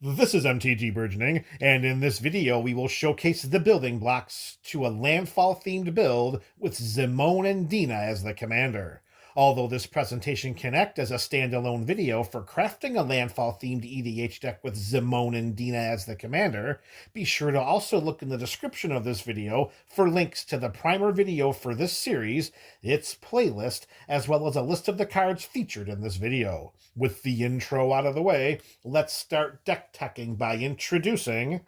This is MTG Burgeoning, and in this video we will showcase the building blocks to a Landfall-themed build with Zimone and Dina as the commander. Although this presentation can act as a standalone video for crafting a Landfall-themed EDH deck with Zimone and Dina as the commander, be sure to also look in the description of this video for links to the primer video for this series, its playlist, as well as a list of the cards featured in this video. With the intro out of the way, let's start deck teching by introducing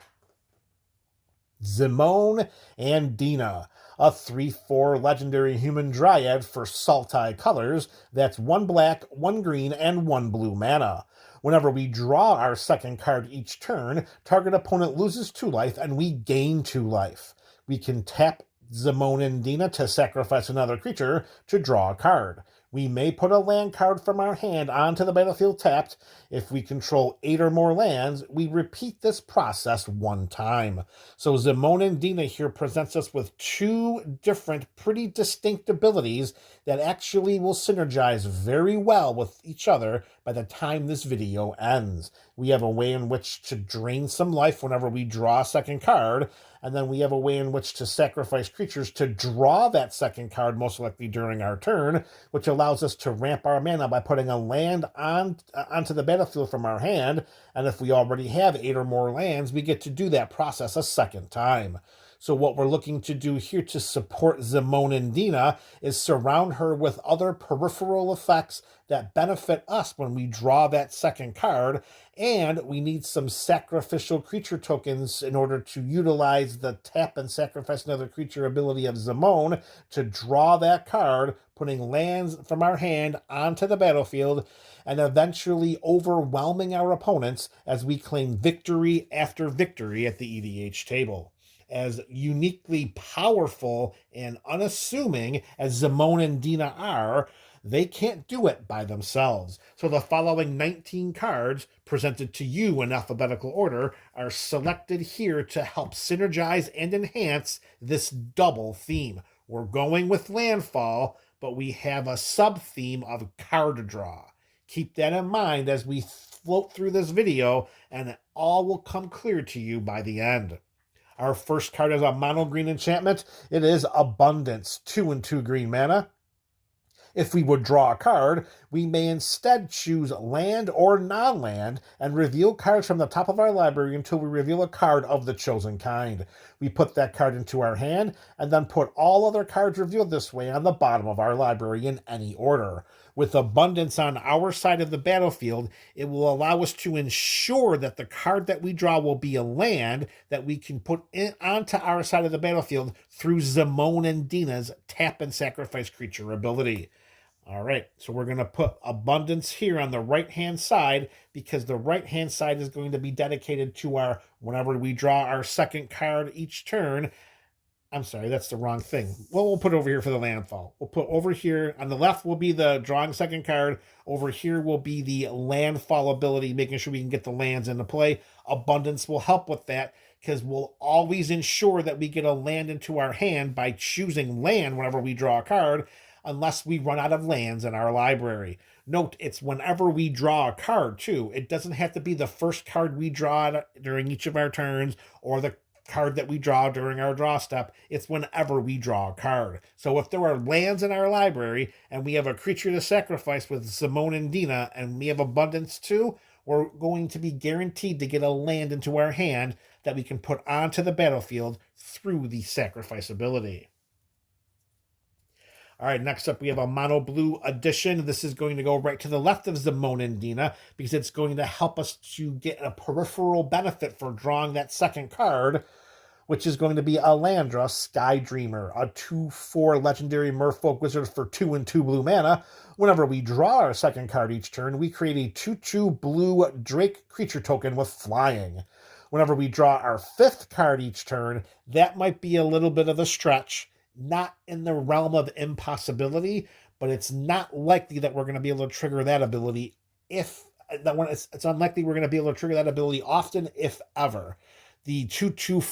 Zimone and Dina, a 3/4 legendary human dryad for Sultai colors. That's 1 black, 1 green, and 1 blue mana. Whenever we draw our second card each turn, target opponent loses 2 life and we gain 2 life. We can tap Zimone and Dina to sacrifice another creature to draw a card. We may put a land card from our hand onto the battlefield tapped. If we control 8 or more lands, we repeat this process 1 time. So Zimone and Dina here presents us with 2 different, pretty distinct abilities that actually will synergize very well with each other by the time this video ends. We have a way in which to drain some life whenever we draw a second card, and then we have a way in which to sacrifice creatures to draw that second card, most likely during our turn, which allows us to ramp our mana by putting a land onto the battlefield from our hand, and if we already have 8 or more lands, we get to do that process a second time. So what we're looking to do here to support Zimone and Dina is surround her with other peripheral effects that benefit us when we draw that second card, and we need some sacrificial creature tokens in order to utilize the tap and sacrifice another creature ability of Zimone to draw that card, putting lands from our hand onto the battlefield, and eventually overwhelming our opponents as we claim victory after victory at the EDH table. As uniquely powerful and unassuming as Zimone and Dina are, they can't do it by themselves. So the following 19 cards, presented to you in alphabetical order, are selected here to help synergize and enhance this double theme. We're going with Landfall, but we have a sub-theme of card draw. Keep that in mind as we float through this video, and it all will come clear to you by the end. Our first card is a mono green enchantment. It is Abundance, 2 and 2 green mana. If we would draw a card, we may instead choose land or non-land and reveal cards from the top of our library until we reveal a card of the chosen kind. We put that card into our hand and then put all other cards revealed this way on the bottom of our library in any order. With Abundance on our side of the battlefield, it will allow us to ensure that the card that we draw will be a land that we can put onto our side of the battlefield through Zimone and Dina's tap and sacrifice creature ability. All right, so we're going to put Abundance here on the right-hand side because the right-hand side is going to be dedicated to our, whenever we draw our second card each turn. I'm sorry, that's the wrong thing. Well, we'll put over here for the Landfall. We'll put over here, on the left will be the drawing second card. Over here will be the Landfall ability, making sure we can get the lands into play. Abundance will help with that because we'll always ensure that we get a land into our hand by choosing land whenever we draw a card, unless we run out of lands in our library. Note, it's whenever we draw a card, too. It doesn't have to be the first card we draw during each of our turns or the card that we draw during our draw step. It's whenever we draw a card. So if there are lands in our library and we have a creature to sacrifice with Zimone and Dina and we have Abundance too, we're going to be guaranteed to get a land into our hand that we can put onto the battlefield through the sacrifice ability. All right, next up we have a mono blue addition. This is going to go right to the left of Zimone and Dina because it's going to help us to get a peripheral benefit for drawing that second card, which is going to be Alandra, Sky Dreamer, a 2/4 legendary merfolk wizard for 2 and 2 blue mana. Whenever we draw our second card each turn, we create a 2/2 blue Drake creature token with flying. Whenever we draw our 5th card each turn, that might be a little bit of a stretch. Not in the realm of impossibility, but it's not likely that we're going to be able to trigger that ability it's unlikely we're going to be able to trigger that ability often, if ever. The 2/2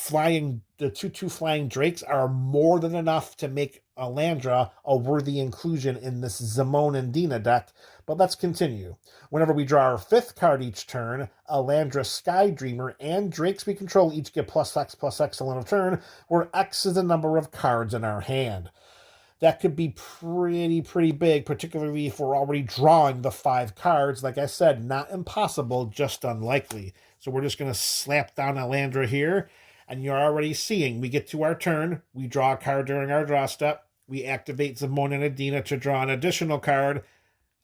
flying drakes are more than enough to make Alandra a worthy inclusion in this Zimone and Dina deck, But let's continue. Whenever we draw our 5th card each turn, Elandra, Sky Dreamer, and Drakes we control each get +X on a turn, where X is the number of cards in our hand. That could be pretty big, particularly if we're already drawing the 5 cards. Like I said, not impossible, just unlikely. So we're just going to slap down Elandra here, and you're already seeing we get to our turn, we draw a card during our draw step, we activate Zimone and Dina to draw an additional card.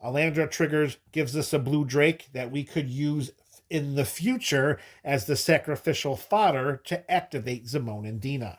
Elandra triggers, gives us a blue Drake that we could use in the future as the sacrificial fodder to activate Zimone and Dina.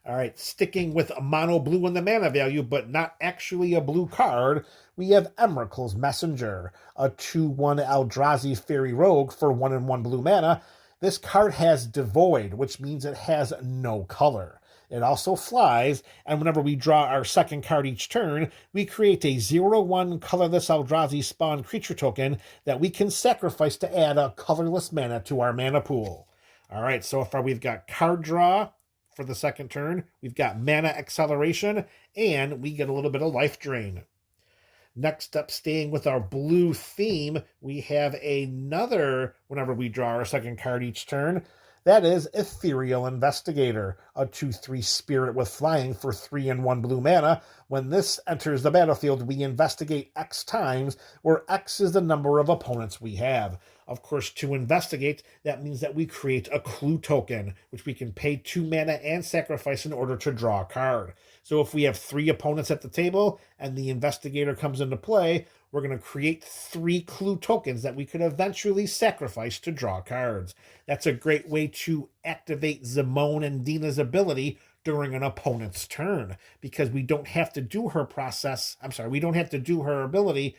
All right, sticking with mono blue in the mana value, but not actually a blue card, we have Emrakul's Messenger, a 2/1 Eldrazi Fairy Rogue for 1/1 blue mana. This card has Devoid, which means it has no color. It also flies, and whenever we draw our 2nd card each turn, we create a 0/1 colorless Eldrazi spawn creature token that we can sacrifice to add a colorless mana to our mana pool. All right, so far we've got card draw for the 2nd turn, we've got mana acceleration, and we get a little bit of life drain. Next up, staying with our blue theme, we have another, whenever we draw our 2nd card each turn, that is Ethereal Investigator, a 2/3 spirit with flying for 3/1 blue mana. When this enters the battlefield, we investigate X times, where X is the number of opponents we have. Of course, to investigate, that means that we create a clue token, which we can pay 2 mana and sacrifice in order to draw a card. So if we have 3 opponents at the table and the investigator comes into play, we're going to create 3 clue tokens that we could eventually sacrifice to draw cards. That's a great way to activate Zimone and Dina's ability during an opponent's turn, because we don't have to do her we don't have to do her ability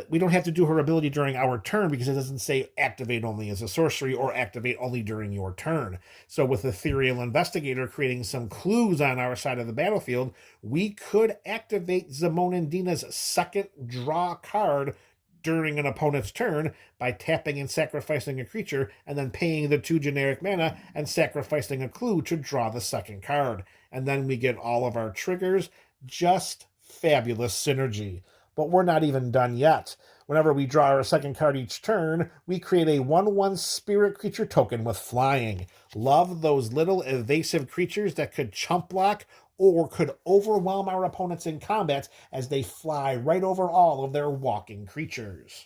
we don't have to do her ability during our turn, because it doesn't say activate only as a sorcery or activate only during your turn. So with Ethereal Investigator creating some clues on our side of the battlefield, we could activate Zimone and Dina's 2nd draw card during an opponent's turn by tapping and sacrificing a creature and then paying the 2 generic mana and sacrificing a clue to draw the 2nd card. And then we get all of our triggers. Just fabulous synergy. But we're not even done yet. Whenever we draw our 2nd card each turn, we create a 1/1 spirit creature token with flying. Love those little evasive creatures that could chump block or could overwhelm our opponents in combat as they fly right over all of their walking creatures.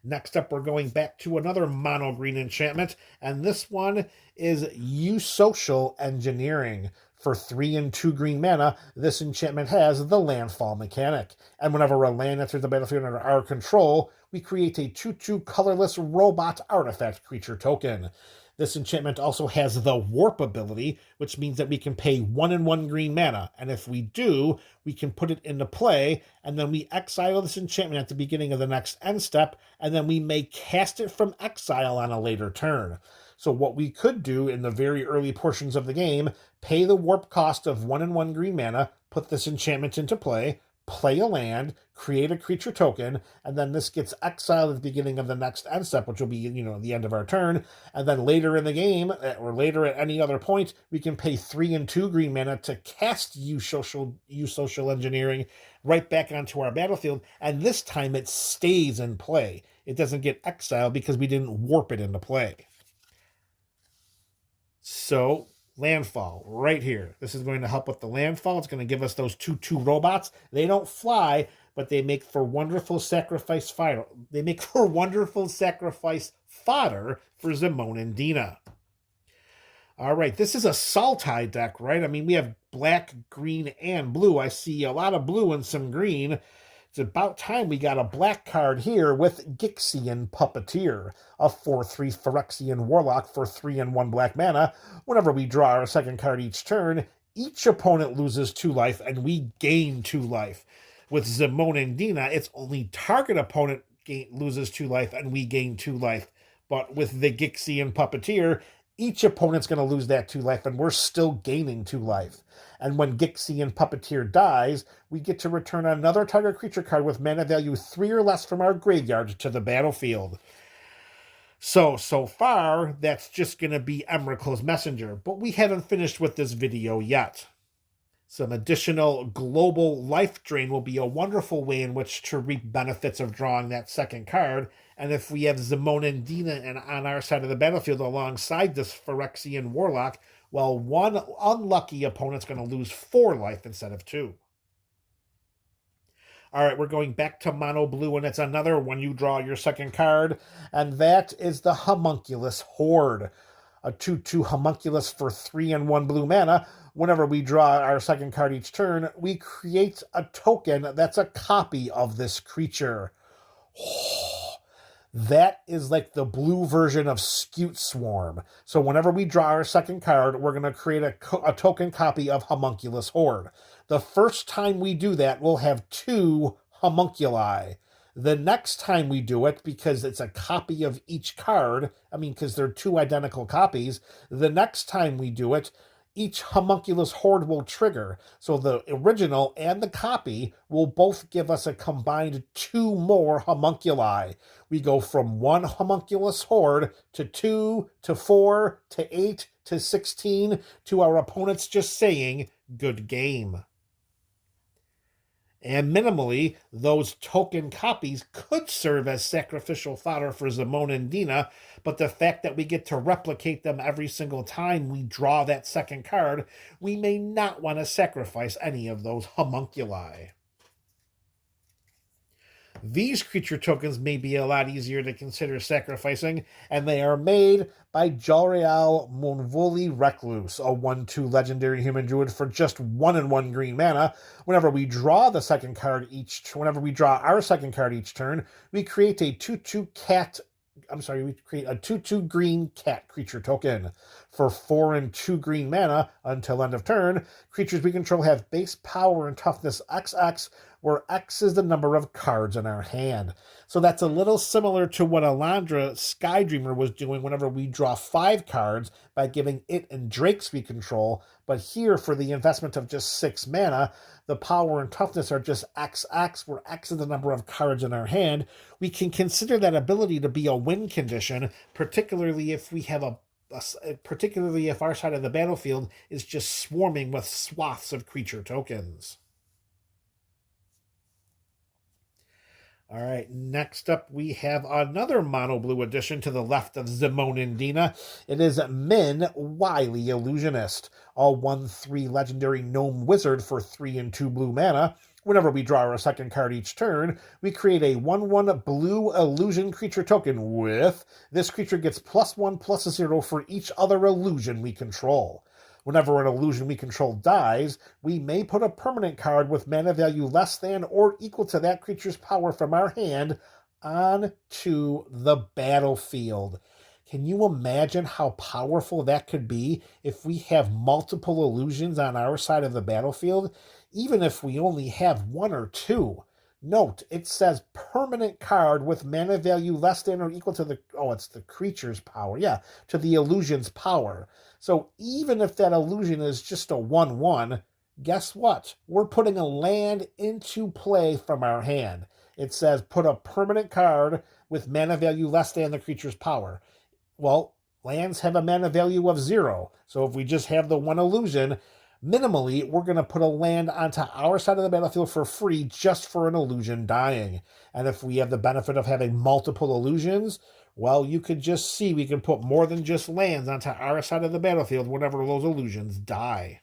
Next up, we're going back to another mono green enchantment, and this one is Eusocial Engineering. For 3 and 2 green mana, this enchantment has the Landfall mechanic. And whenever a land enters the battlefield under our control, we create a 2/2 colorless robot artifact creature token. This enchantment also has the Warp ability, which means that we can pay 1 and 1 green mana. And if we do, we can put it into play, and then we exile this enchantment at the beginning of the next end step, and then we may cast it from exile on a later turn. So what we could do in the very early portions of the game, pay the warp cost of 1 and 1 green mana, put this enchantment into play a land, create a creature token, and then this gets exiled at the beginning of the next end step, which will be, the end of our turn. And then later in the game, or later at any other point, we can pay 3 and 2 green mana to cast Eusocial Engineering right back onto our battlefield, and this time it stays in play. It doesn't get exiled because we didn't warp it into play. So, Landfall, right here. This is going to help with the Landfall. It's going to give us those 2/2 robots. They don't fly, but they make for wonderful sacrifice fodder. They make for wonderful sacrifice fodder for Zimone and Dina. All right, this is a Sultai deck, right? I mean, we have black, green, and blue. I see a lot of blue and some green. It's about time we got a black card here with Gixian Puppeteer, a 4/3 Phyrexian Warlock for 3 and 1 black mana. Whenever we draw our 2nd card each turn, each opponent loses 2 life and we gain 2 life. With Zimone and Dina, it's only target opponent loses 2 life and we gain 2 life. But with the Gixian Puppeteer, each opponent's going to lose that 2 life, and we're still gaining 2 life. And when Gixian Puppeteer dies, we get to return another target creature card with mana value 3 or less from our graveyard to the battlefield. So far, that's just going to be Emrakul's Messenger, but we haven't finished with this video yet. Some additional global life drain will be a wonderful way in which to reap benefits of drawing that second card. And if we have Zimone and Dina on our side of the battlefield alongside this Phyrexian Warlock, well, one unlucky opponent's going to lose 4 life instead of 2. All right, we're going back to mono blue, and it's another when you draw your second card, and that is the Homunculus Horde. A 2/2 Homunculus for 3 and 1 blue mana. Whenever we draw our second card each turn, we create a token that's a copy of this creature. That is like the blue version of Scute Swarm. So whenever we draw our second card, we're going to create a token copy of Homunculus Horde. The first time we do that, we'll have 2 homunculi. The next time we do it, because it's a copy of each card, because they're 2 identical copies, the next time we do it, each Homunculus Horde will trigger. So the original and the copy will both give us a combined 2 more homunculi. We go from 1 Homunculus Horde to 2 to 4 to 8 to 16 to our opponents just saying, good game. And minimally, those token copies could serve as sacrificial fodder for Zimone and Dina, but the fact that we get to replicate them every single time we draw that second card, we may not want to sacrifice any of those homunculi. These creature tokens may be a lot easier to consider sacrificing, and they are made by Jolreal Monvoli Recluse, a 1/2 legendary human druid for just 1 and 1 green mana. Whenever we draw our second card each turn, we create a 2/2 green cat creature token. For 4 and 2 green mana until end of turn, creatures we control have base power and toughness XX, where X is the number of cards in our hand. So that's a little similar to what Alondra Skydreamer was doing whenever we draw 5 cards by giving it and Drakes we control. But here, for the investment of just 6 mana, the power and toughness are just XX, where X is the number of cards in our hand. We can consider that ability to be a win condition, particularly if we have if our side of the battlefield is just swarming with swaths of creature tokens. All right, next up we have another mono blue addition to the left of Zimone and Dina. It is Min, Wily Illusionist, a 1/3 legendary gnome wizard for 3 and 2 blue mana. Whenever we draw our second card each turn, we create a 1/1 blue illusion creature token with this creature gets +1/+0 for each other illusion we control. Whenever an illusion we control dies, we may put a permanent card with mana value less than or equal to that creature's power from our hand onto the battlefield. Can you imagine how powerful that could be if we have multiple illusions on our side of the battlefield, even if we only have 1 or 2? Note, it says permanent card with mana value less than or equal to it's the creature's power. Yeah, to the illusion's power. So even if that illusion is just a 1/1, guess what? We're putting a land into play from our hand. It says put a permanent card with mana value less than the creature's power. Well, lands have a mana value of 0. So if we just have the 1 illusion, minimally, we're going to put a land onto our side of the battlefield for free just for an illusion dying. And if we have the benefit of having multiple illusions, well, you could just see we can put more than just lands onto our side of the battlefield whenever those illusions die.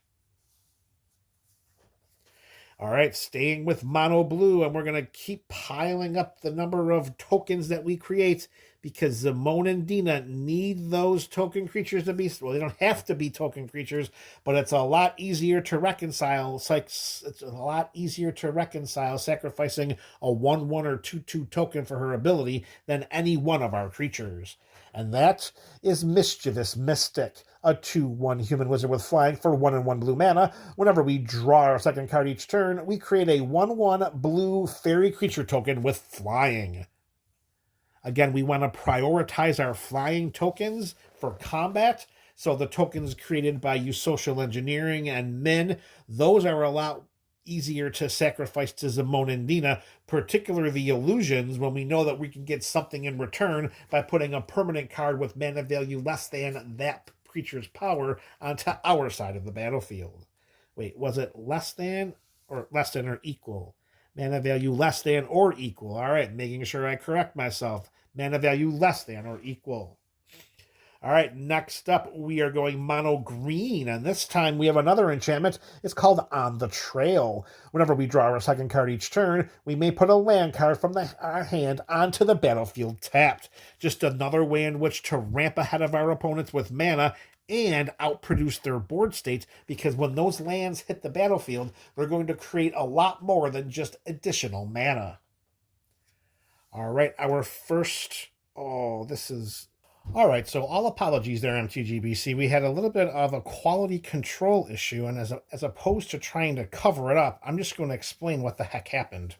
All right, staying with mono blue, and we're going to keep piling up the number of tokens that we create because Zimone and Dina need those token creatures to be, well, they don't have to be token creatures, but it's a lot easier to reconcile. It's a lot easier to reconcile sacrificing a 1/1 or 2/2 token for her ability than any one of our creatures. And that is Mischievous Mystic, a 2/1 human wizard with flying for 1 and 1 blue mana. Whenever we draw our second card each turn, we create a 1/1 blue fairy creature token with flying. Again, we want to prioritize our flying tokens for combat. So the tokens created by Social Engineering and Min, those are a lot easier to sacrifice to Zimone and Dina, particularly the illusions, when we know that we can get something in return by putting a permanent card with mana value less than that creature's power onto our side of the battlefield. Wait, was it less than or equal? Mana value less than or equal. All right, making sure I correct myself. Mana value less than or equal. All right, next up, we are going mono green, and this time we have another enchantment. It's called On the Trail. Whenever we draw our second card each turn, we may put a land card from our hand onto the battlefield tapped. Just another way in which to ramp ahead of our opponents with mana and outproduce their board states, because when those lands hit the battlefield, they're going to create a lot more than just additional mana. All right, our first... Oh, this is... All right, so all apologies there, MTGBC. We had a little bit of a quality control issue, and as opposed to trying to cover it up, I'm just going to explain what the heck happened.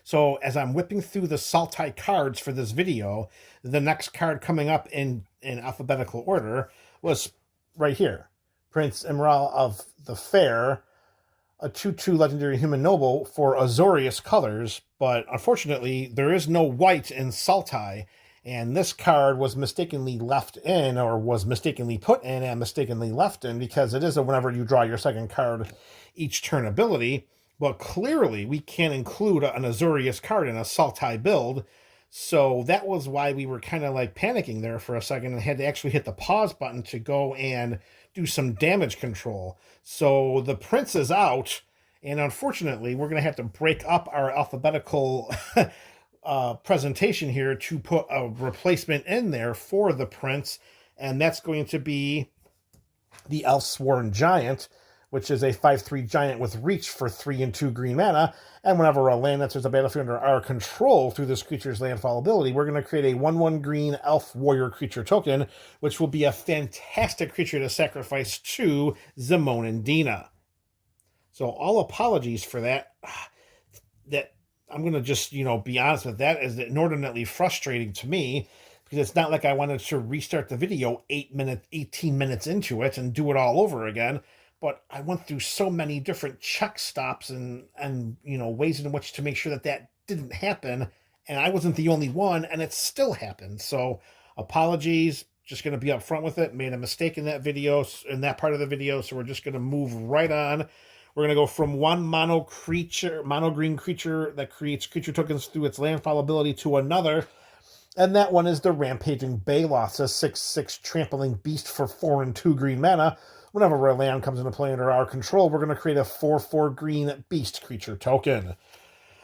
So as I'm whipping through the Sultai cards for this video, the next card coming up in alphabetical order was right here. Prince Imral of the Fair, a 2/2 legendary human noble for Azorius colors, but unfortunately there is no white in Sultai. And this card was mistakenly left in, or was mistakenly put in and mistakenly left in, because it is a whenever you draw your second card each turn ability. But clearly we can't include an Azorius card in a Sultai build. So that was why we were kind of like panicking there for a second and had to actually hit the pause button to go and do some damage control. So the prince is out, and unfortunately we're going to have to break up our alphabetical presentation here to put a replacement in there for the prince, and that's going to be the Elfsworn Giant, which is a 5/3 giant with reach for 3 and 2 green mana, and whenever a land enters a battlefield under our control through this creature's landfall ability, we're going to create a 1/1 green elf warrior creature token, which will be a fantastic creature to sacrifice to Zimone and Dina. So all apologies for that. I'm going to just, be honest with that, is inordinately frustrating to me, because it's not like I wanted to restart the video 18 minutes into it and do it all over again, but I went through so many different check stops and ways in which to make sure that didn't happen, and I wasn't the only one, and it still happened. So apologies, just going to be upfront with it. Made a mistake in that video, in that part of the video, so we're just going to move right on. We're going to go from one mono green creature that creates creature tokens through its landfall ability to another. And that one is the Rampaging Baloth, a 6/6 trampling beast for 4 and 2 green mana. Whenever a land comes into play under our control, we're going to create a 4/4 green beast creature token.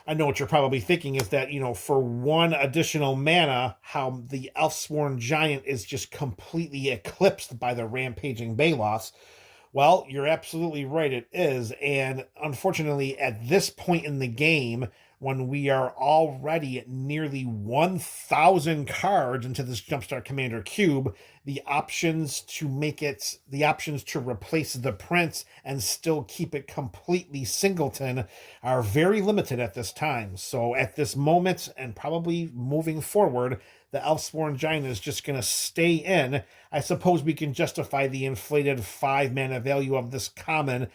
I know what you're probably thinking is that, for one additional mana, how the Elfsworn Giant is just completely eclipsed by the Rampaging Baloths. Well, you're absolutely right, it is, and unfortunately, at this point in the game, when we are already at nearly 1,000 cards into this Jumpstart Commander Cube, the options to replace the prince and still keep it completely singleton are very limited at this time. So at this moment, and probably moving forward, the Elfsworn Giant is just going to stay in. I suppose we can justify the inflated 5 mana value of this common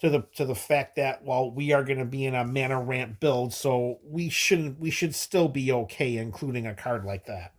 to the fact that, well, we are going to be in a mana ramp build, so we should still be okay including a card like that.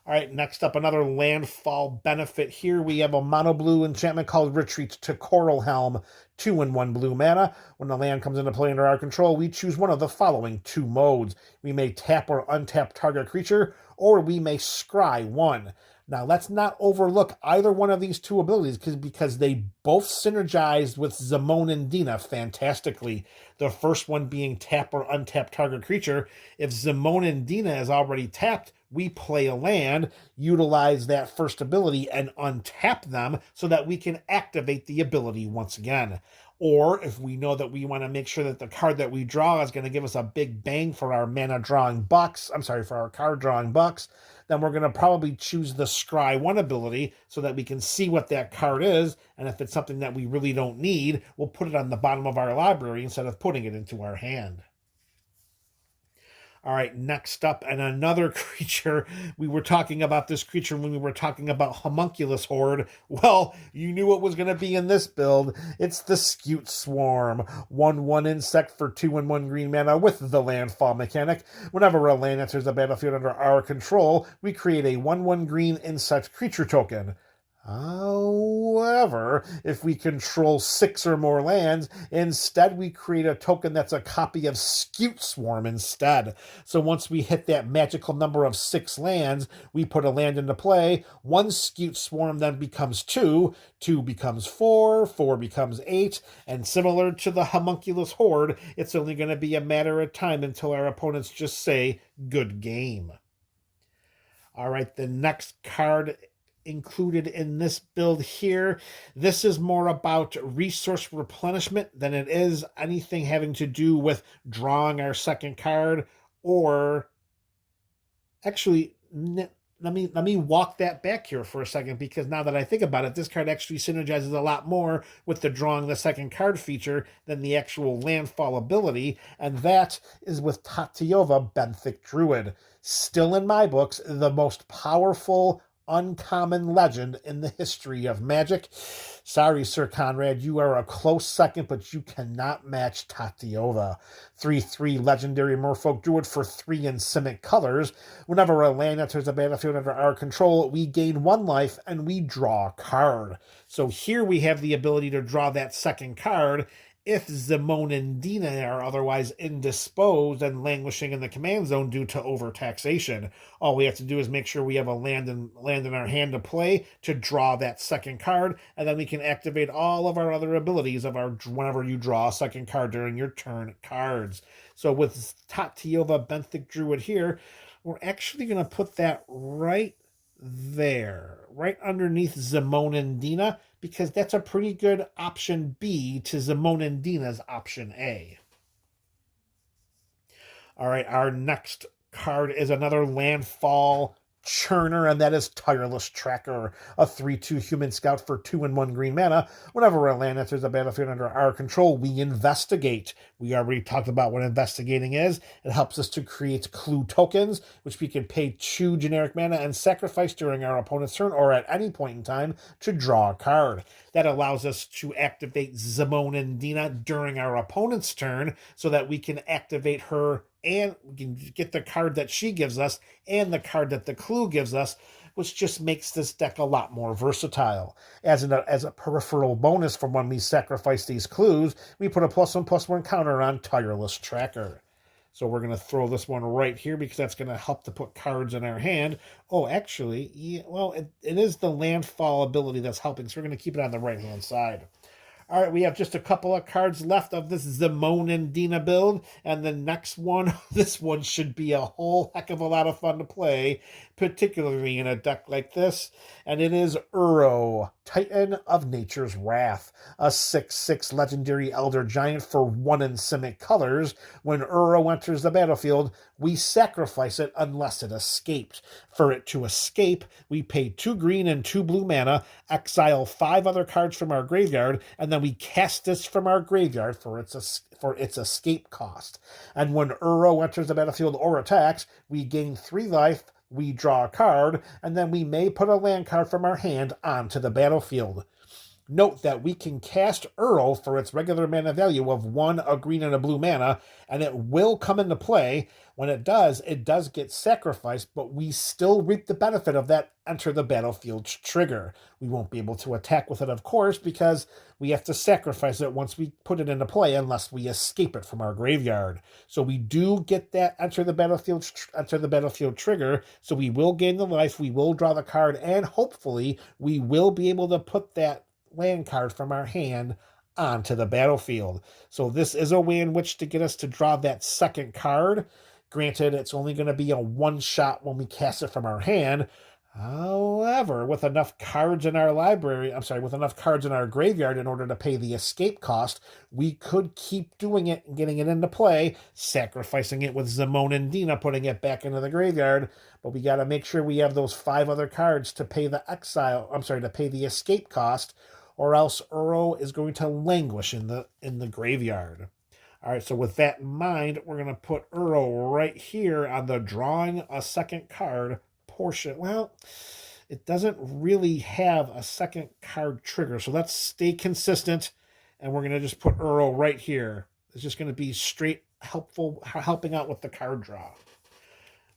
All right, next up, another landfall benefit here. We have a mono blue enchantment called Retreat to Coral Helm, 2 and 1 blue mana. When the land comes into play under our control, we choose one of the following 2 modes. We may tap or untap target creature, or we may scry 1. Now, let's not overlook either one of these 2 abilities because they both synergize with Zimone and Dina fantastically. The first one being tap or untap target creature. If Zimone and Dina is already tapped, we play a land, utilize that first ability, and untap them so that we can activate the ability once again. Or if we know that we want to make sure that the card that we draw is going to give us a big bang for our for our card drawing bucks, then we're going to probably choose the Scry 1 ability so that we can see what that card is, and if it's something that we really don't need, we'll put it on the bottom of our library instead of putting it into our hand. All right, next up, and another creature. We were talking about this creature when we were talking about Homunculus Horde. Well, you knew what was going to be in this build. It's the Scute Swarm. 1/1 insect for 2 and 1 green mana with the landfall mechanic. Whenever a land enters the battlefield under our control, we create a 1/1 green insect creature token. However, if we control 6 or more lands, instead we create a token that's a copy of Scute Swarm instead. So once we hit that magical number of 6 lands, we put a land into play. 1 Scute Swarm then becomes 2, 2 becomes 4, 4 becomes 8, and similar to the Homunculus Horde, it's only going to be a matter of time until our opponents just say, good game. All right, the next card included in this build here. This is more about resource replenishment than it is anything having to do with drawing our second card, or actually, let me walk that back here for a second, because now that I think about it, this card actually synergizes a lot more with the drawing the second card feature than the actual landfall ability, and that is with Tatyova Benthic Druid. Still in my books, the most powerful uncommon legend in the history of Magic. Sorry, Sir Conrad, you are a close second, but you cannot match Tatyova. 3/3 legendary Merfolk Druid for 3 in Simic colors. Whenever a land enters the battlefield under our control, we gain 1 life and we draw a card. So here we have the ability to draw that second card if Zimone and Dina are otherwise indisposed and languishing in the command zone due to overtaxation. All we have to do is make sure we have a land in our hand to play to draw that second card, and then we can activate all of our other abilities of our whenever you draw a second card during your turn cards. So with Tatyova Benthic Druid here, we're actually going to put that right there, right underneath Zimone and Dina, because that's a pretty good option B to Zimone and Dina's option A. All right, our next card is another landfall churner, and that is Tireless Tracker, a 3/2 human scout for 2 and 1 green mana. Whenever a land enters the battlefield under our control, we investigate. We already talked about what investigating is. It helps us to create clue tokens, which we can pay 2 generic mana and sacrifice during our opponent's turn or at any point in time to draw a card. That allows us to activate Zimone and Dina during our opponent's turn so that we can activate her and we can get the card that she gives us and the card that the clue gives us, which just makes this deck a lot more versatile. As a peripheral bonus from when we sacrifice these clues, we put a +1/+1 counter on Tireless Tracker. So we're going to throw this one right here because that's going to help to put cards in our hand. Oh, actually, yeah, well, it is the landfall ability that's helping, so we're going to keep it on the right-hand side. All right, we have just a couple of cards left of this Zimone and Dina build, and the next one, this one should be a whole heck of a lot of fun to play, particularly in a deck like this, and it is Uro, Titan of Nature's Wrath, a 6/6 legendary Elder Giant for 1 in Simic colors. When Uro enters the battlefield, we sacrifice it unless it escaped. For it to escape, we pay 2 green and 2 blue mana, exile 5 other cards from our graveyard, and then we cast this from our graveyard for its escape cost. And when Uro enters the battlefield or attacks, we gain 3 life, we draw a card, and then we may put a land card from our hand onto the battlefield. Note that we can cast Uro for its regular mana value of 1, a green, and a blue mana, and it will come into play. When it does get sacrificed, but we still reap the benefit of that enter the battlefield trigger. We won't be able to attack with it, of course, because we have to sacrifice it once we put it into play unless we escape it from our graveyard. So we do get that enter the battlefield trigger, so we will gain the life, we will draw the card, and hopefully we will be able to put that land card from our hand onto the battlefield. So this is a way in which to get us to draw that second card. Granted, it's only going to be a one-shot when we cast it from our hand. However, with enough cards in our graveyard in order to pay the escape cost, we could keep doing it and getting it into play, sacrificing it with Zimone and Dina, putting it back into the graveyard. But we got to make sure we have those 5 other cards to pay the escape cost, or else Uro is going to languish in the graveyard. All right, so with that in mind, we're going to put Uro right here on the drawing a second card portion. Well, it doesn't really have a second card trigger, so let's stay consistent, and we're going to just put Uro right here. It's just going to be straight helping out with the card draw.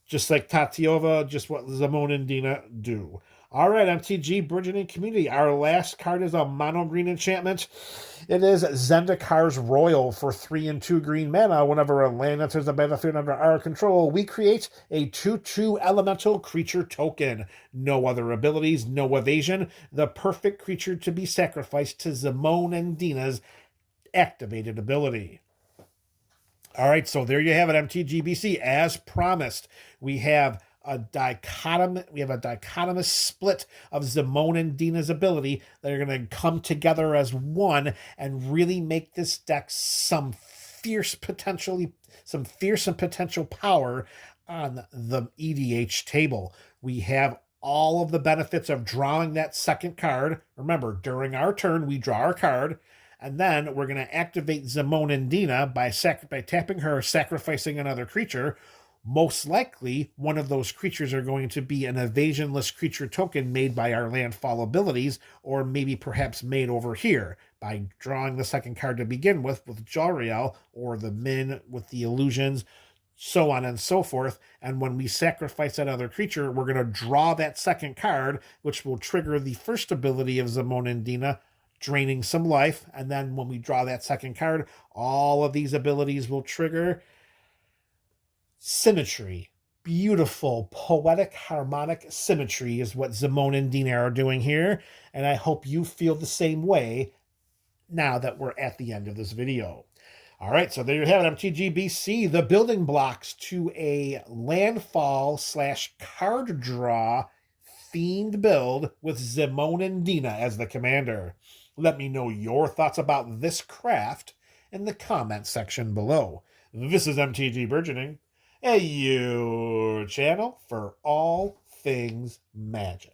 Just like Tatyova, just what Zimone and Dina do. All right, MTG Burgeoning Community. Our last card is a mono green enchantment. It is Zendikar's Royal for 3 and 2 green mana. Whenever a land enters the battlefield under our control, we create a 2/2 elemental creature token. No other abilities, no evasion. The perfect creature to be sacrificed to Zimone and Dina's activated ability. All right, so there you have it, MTGBC. As promised, we have a dichotomous split of Zimone and Dina's ability that are going to come together as one and really make this deck some fierce and potential power on the EDH table. We have all of the benefits of drawing that second card. Remember, during our turn, we draw our card. And then we're going to activate Zimone and Dina by tapping her, sacrificing another creature. Most likely, one of those creatures are going to be an evasionless creature token made by our Landfall abilities, or maybe perhaps made over here by drawing the second card to begin with Jariel, or the Min with the illusions, so on and so forth. And when we sacrifice that other creature, we're going to draw that second card, which will trigger the first ability of Zimone and Dina, draining some life. And then when we draw that second card, all of these abilities will trigger. Symmetry. Beautiful, poetic, harmonic symmetry is what Zimone and Dina are doing here. And I hope you feel the same way now that we're at the end of this video. All right, so there you have it, MTGBC, the building blocks to a landfall / card draw themed build with Zimone and Dina as the commander. Let me know your thoughts about this craft in the comment section below. This is MTG Burgeoning, your channel for all things Magic.